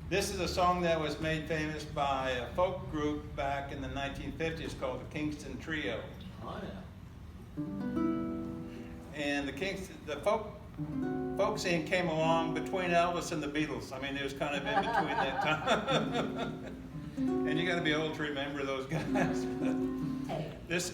This is a song that was made famous by a folk group back in the 1950s called the Kingston Trio. Oh, yeah. And the folk scene came along between Elvis and the Beatles. I mean, it was kind of in between that time. And you got to be old to remember those guys. This,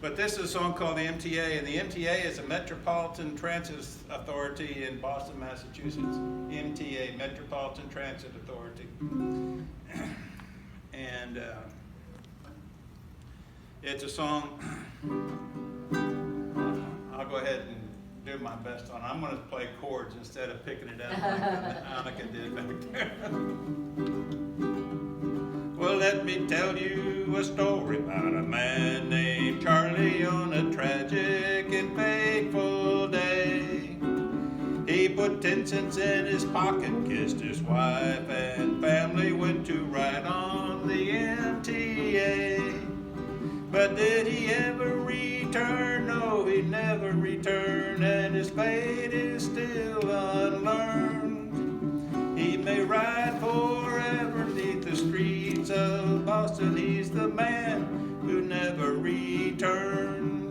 but this is a song called the MTA, and the MTA is a Metropolitan Transit Authority in Boston, Massachusetts. MTA, Metropolitan Transit Authority. And it's a song. I'll go ahead and do my best on it. I'm going to play chords instead of picking it out like Annika did back there. Well, let me tell you a story about a man named Charlie on a tragic and fateful day. He put 10 cents in his pocket, kissed his wife and family, went to ride on the MTA. But did he ever return? No, he never returned, and his fate is still unlearned. He may ride forever neath the streets of Boston. He's the man who never returned.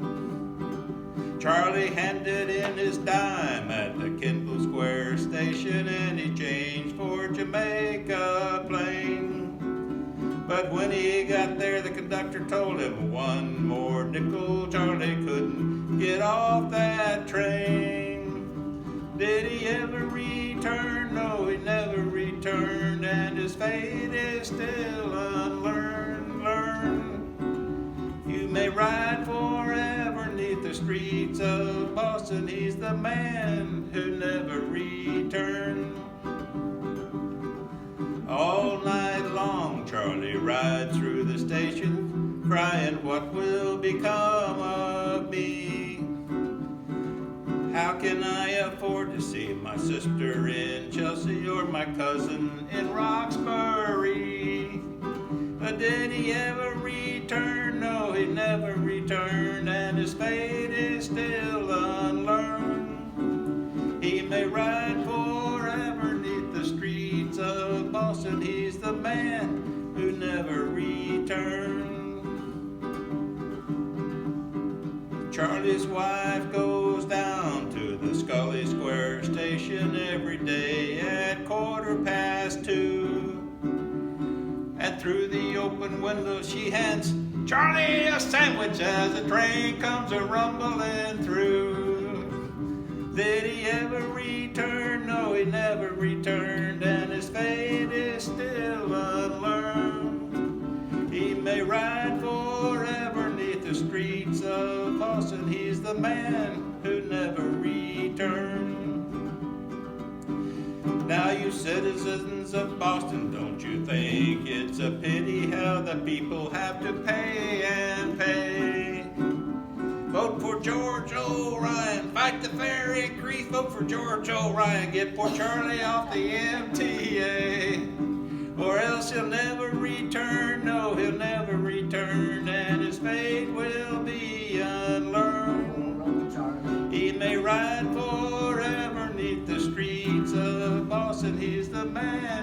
Charlie handed in his dime at the Kendall Square station, and he changed for Jamaica Plain. But when he got there, the conductor told him one more nickel. Charlie couldn't get off that train. Did he ever return? No, he never returned, and his fate is still unlearned. You may ride forever neath the streets of Boston. He's the man who never returned. All night long, Charlie rides through the station, crying, what will become of me? How can I afford to see my sister in Chelsea or my cousin in Roxbury? But did he ever return? No, he never returned, and his fate is still unlearned. He may ride forever neath the streets of Boston. He's the man who never returned. Charlie's wife goes down to the Scully Square station every day at 2:15. And through the open window she hands Charlie a sandwich as the train comes a-rumbling through. Did he ever return? No, he never returned, and his fate is still unlearned. He may ride forever neath the streets of Boston. He's the man who never returned. Now you citizens of Boston, don't you think it's a pity how the people have to pay and pay? Vote for George O'Ryan, fight the fair increase. Vote for George O'Ryan, get poor Charlie off the MTA. Or else he'll never return, no, he'll never return, and his fate will be unlearned. He may ride forever neath the streets of Boston. He's the man